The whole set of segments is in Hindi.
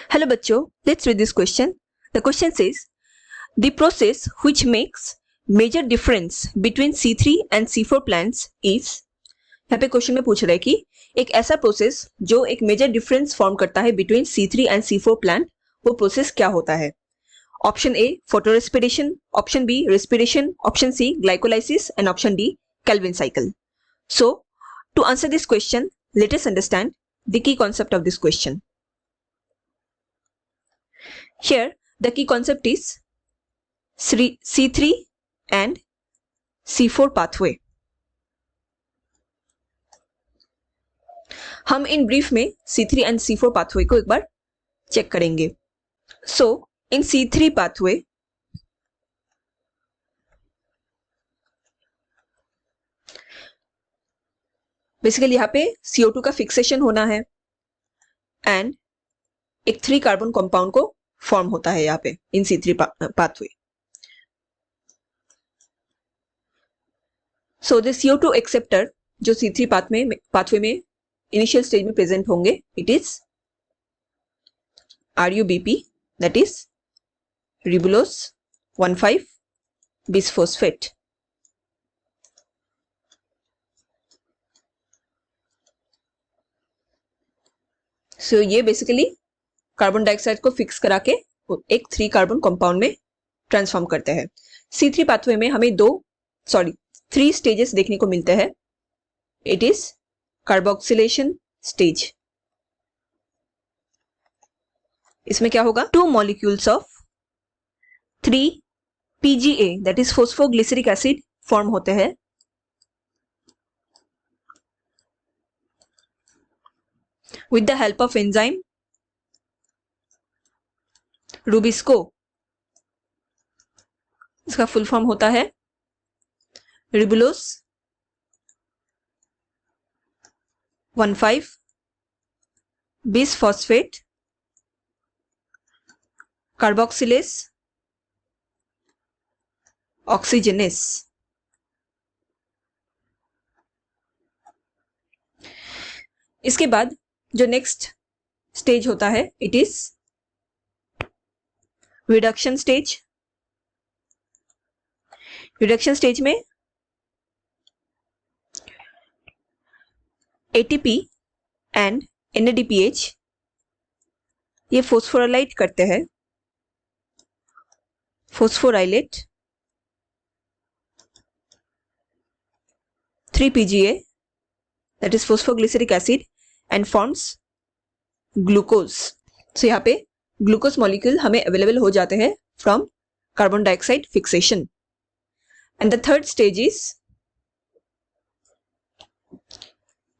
Hello बच्चों, let's read this question. The question says, the process which makes major difference between C3 and C4 plants is, यहाँ पे क्वेश्चन में पूछ रहा है कि एक ऐसा प्रोसेस जो एक मेजर डिफरेंस फॉर्म करता है between C3 and C4 plant, वो प्रोसेस क्या होता है? Option A photorespiration, option B respiration, option C glycolysis and option D Calvin cycle. So to answer this question, let us understand the key concept of this question. Here the key concept is C3 and C4 pathway. हम इन ब्रीफ में C3 एंड C4 पाथवे को एक बार चेक करेंगे. सो इन C3 पाथवे बेसिकली यहाँ पे CO2 का फिक्सेशन होना है एंड एक 3 कार्बन कंपाउंड को फॉर्म होता है यहाँ पे in C3 pathway. So the CO2 acceptor जो C3 पाथवे में इनिशियल स्टेज में प्रेजेंट होंगे, it is RuBP, that is ribulose 1,5 bisphosphate. So ये बेसिकली कार्बन डाइऑक्साइड को फिक्स करा के एक 3 कार्बन कंपाउंड में ट्रांसफॉर्म करते हैं. C3 पाथवे में हमें 3 स्टेजेस देखने को मिलते हैं. It is carboxylation stage. इसमें क्या होगा, 2 molecules of 3 PGA that is phosphoglyceric acid form होते हैं. With the help of enzyme rubisco, इसका फुल फॉर्म होता है रिबुलोस 1,5 बिसफॉस्फेट कार्बोक्सिलेस ऑक्सीजनेस. इसके बाद जो नेक्स्ट स्टेज होता है, it is reduction stage. Reduction stage में ATP एंड NADPH ये फोस्फोराइलेट करते हैं. Phosphorylate 3 PGA that is phosphoglyceric acid and forms glucose. So यहाँ पे ग्लूकोज मॉलिक्यूल हमें अवेलेबल हो जाते हैं from carbon dioxide fixation. And the third stage is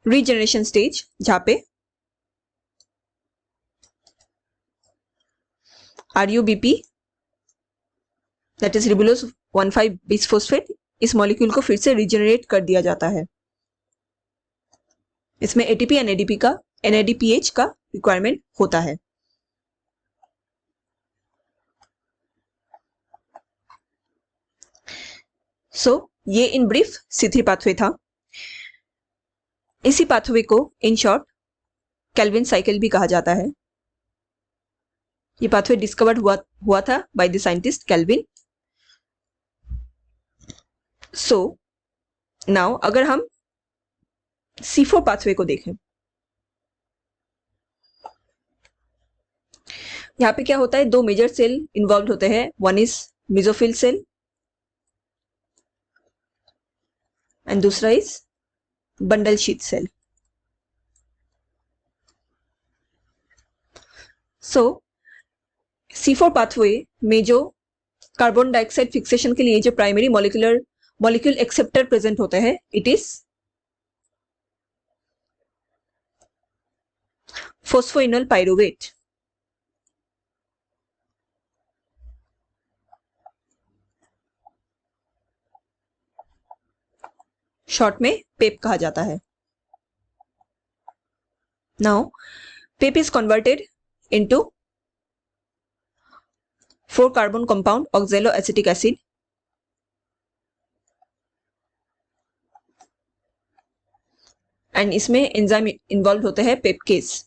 regeneration stage, जहां पे RuBP that is ribulose 1,5 bisphosphate, इस मॉलिक्यूल को फिर से रीजनरेट कर दिया जाता है. इसमें ATP एंड NADPH का रिक्वायरमेंट होता है. सो ये इन ब्रीफ C3 पाथवे था. इसी पाथवे को इन शॉर्ट केल्विन साइकिल भी कहा जाता है. ये पाथवे डिस्कवर्ड हुआ था by the scientist kelvin. So now अगर हम C4 पाथवे को देखें, यहाँ पे क्या होता है, 2 मेजर सेल इन्वॉल्व होते हैं. One is mesophyll cell and दूसरा is bundle sheath cell. So C4 pathway में जो कार्बन डाइऑक्साइड फिक्सेशन के लिए जो प्राइमरी मॉलिक्यूल एक्सेप्टर प्रेजेंट होते हैं, it is phosphoenol pyruvate. Short में पेप कहा जाता है. Now Pep is converted into 4 carbon compound oxalo acetic acid and इसमें एंजाइम इन्वॉल्व होते हैं पेपकेस.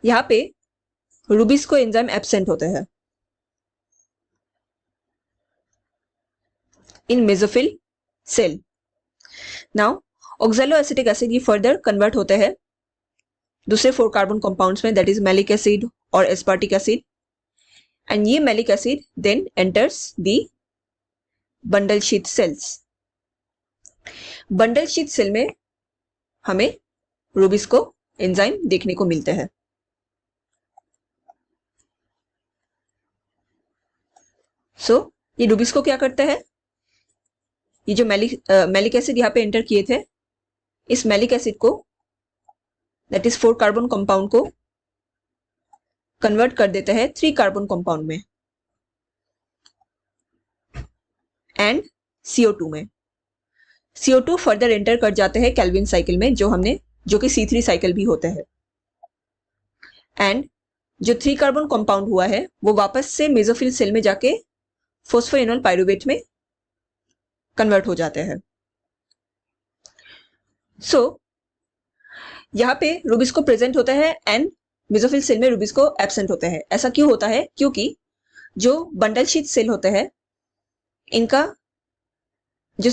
यहाँ पे रूबिस्को एंजाइम एब्सेंट होते हैं in mesophyll cell. Now oxaloacetic acid ये फर्दर कन्वर्ट होते हैं दूसरे 4 कार्बन कंपाउंड्स में, दैट इज मैलिक एसिड और एस्पार्टिक एसिड, एंड ये malic acid then enters the bundle sheath cells. Bundle sheath cell में हमें रूबिस्को एंजाइम देखने को मिलते हैं। सो ये रूबिस्को क्या करते हैं, ये जो मैलिक एसिड यहाँ पे एंटर किए थे, इस मैलिक एसिड को दैट इज 4 कार्बन कंपाउंड को कन्वर्ट कर देते हैं 3 कार्बन कंपाउंड में एंड CO2 में। CO2 फर्दर एंटर कर जाते हैं केल्विन साइकिल में, जो कि C3 साइकिल भी होते हैं, एंड जो 3 कार्बन कंपाउंड हुआ है वो वापस से मेसोफिल सेल में जाके फोस्फोइनोल पाइरुवेट में कन्वर्ट हो जाते हैं। सो यहाँ पे रूबिस्को प्रेजेंट होता है एंड मेसोफिल सेल में रूबिस्को एब्सेंट होते हैं। ऐसा क्यों होता है, क्योंकि जो बंडल शीथ सेल होते हैं इनका जो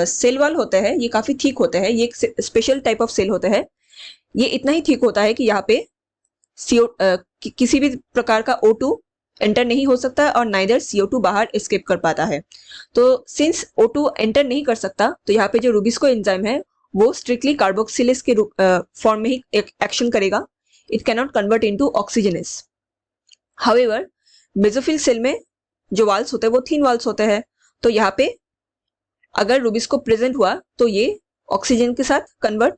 सेल वॉल होता है ये काफी थिक होता है, ये एक स्पेशल टाइप ऑफ सेल होता है। ये इतना ही थिक होता है कि यहाँ पे किसी भी प्रकार का O2 एंटर नहीं हो सकता और नाइदर CO2 बाहर एस्केप कर पाता है। तो सिंस O2 एंटर नहीं कर सकता तो यहाँ पे जो रूबिस्को एंजाइम है वो स्ट्रिक्टली कार्बोक्सिलेज के फॉर्म में ही एक्शन करेगा। It can not convert into oxygenase. However mesophyll cell में जो वाल्स होते हैं वो थिन वाल्स होते हैं, तो यहाँ पे अगर रूबिस्को प्रेजेंट हुआ तो ये ऑक्सीजन के साथ कन्वर्ट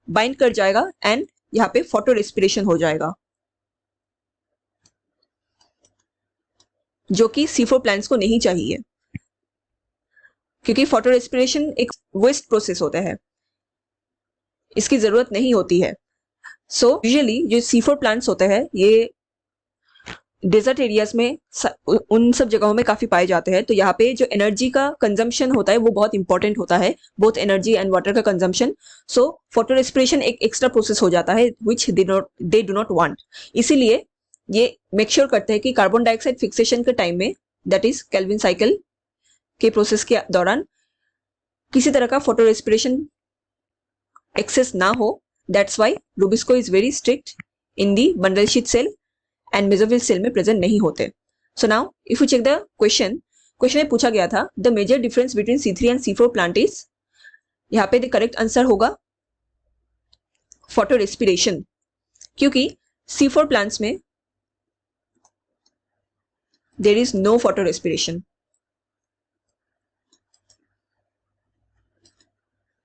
बाइंड कर जाएगा एंड यहाँ पे फोटो रेस्पिरेशन हो जाएगा, जो कि C4 प्लांट्स को नहीं चाहिए, क्योंकि फोटो रेस्पिरेशन एक वेस्ट प्रोसेस होता है, इसकी जरूरत नहीं होती है। सो यूजुअली जो C4 प्लांट्स होते हैं ये डेजर्ट एरियाज में उन सब जगहों में काफी पाए जाते हैं। तो यहाँ पे जो एनर्जी का कंजम्पशन होता है वो बहुत इंपॉर्टेंट होता है, बोथ एनर्जी एंड वाटर का कंजम्पशन। सो फोटो रेस्पिरेशन एक एक्स्ट्रा प्रोसेस हो जाता है विच दे डू नॉट वांट। इसीलिए ये मेक श्योर करते हैं कि कार्बन डाइऑक्साइड फिक्सेशन के टाइम में, दैट इज केल्विन साइकिल के प्रोसेस के दौरान, किसी तरह का फोटो रेस्पिरेशन एक्सेस ना हो। That's why rubisco is very strict in the bundle sheath cell and mesophyll cell में प्रेजेंट नहीं होते। So now if you check the question में पूछा गया था the major difference between C3 and C4 plant is, यहाँ पे द करेक्ट आंसर होगा फोटो रेस्पिरेशन, क्योंकि C4 प्लांट्स में there is no photo respiration।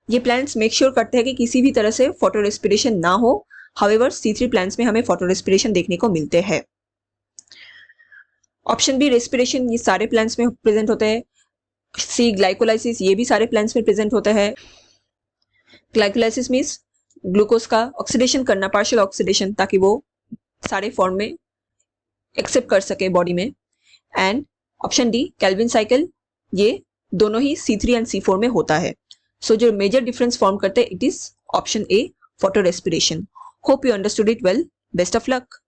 ये प्लांट्स मेक श्योर करते हैं कि किसी भी तरह से फोटो रेस्पिरेशन ना हो। हाउएवर C3 प्लांट्स में हमें फोटो रेस्पिरेशन देखने को मिलते हैं। ऑप्शन बी रेस्पिरेशन ये सारे प्लांट्स में प्रेजेंट होते हैं। सी ग्लाइकोलाइसिस ये भी सारे प्लांट्स में प्रेजेंट होता है। ग्लाइकोलाइसिस मीन्स ग्लूकोज का ऑक्सीडेशन करना, पार्शियल ऑक्सीडेशन, ताकि वो सारे फॉर्म में एक्सेप्ट कर सके बॉडी में। And option D Calvin cycle, ये दोनों ही C3 एंड C4 में होता है। सो जो मेजर डिफरेंस फॉर्म करते हैं it is option A, photo respiration. Hope you understood it well. Best of luck.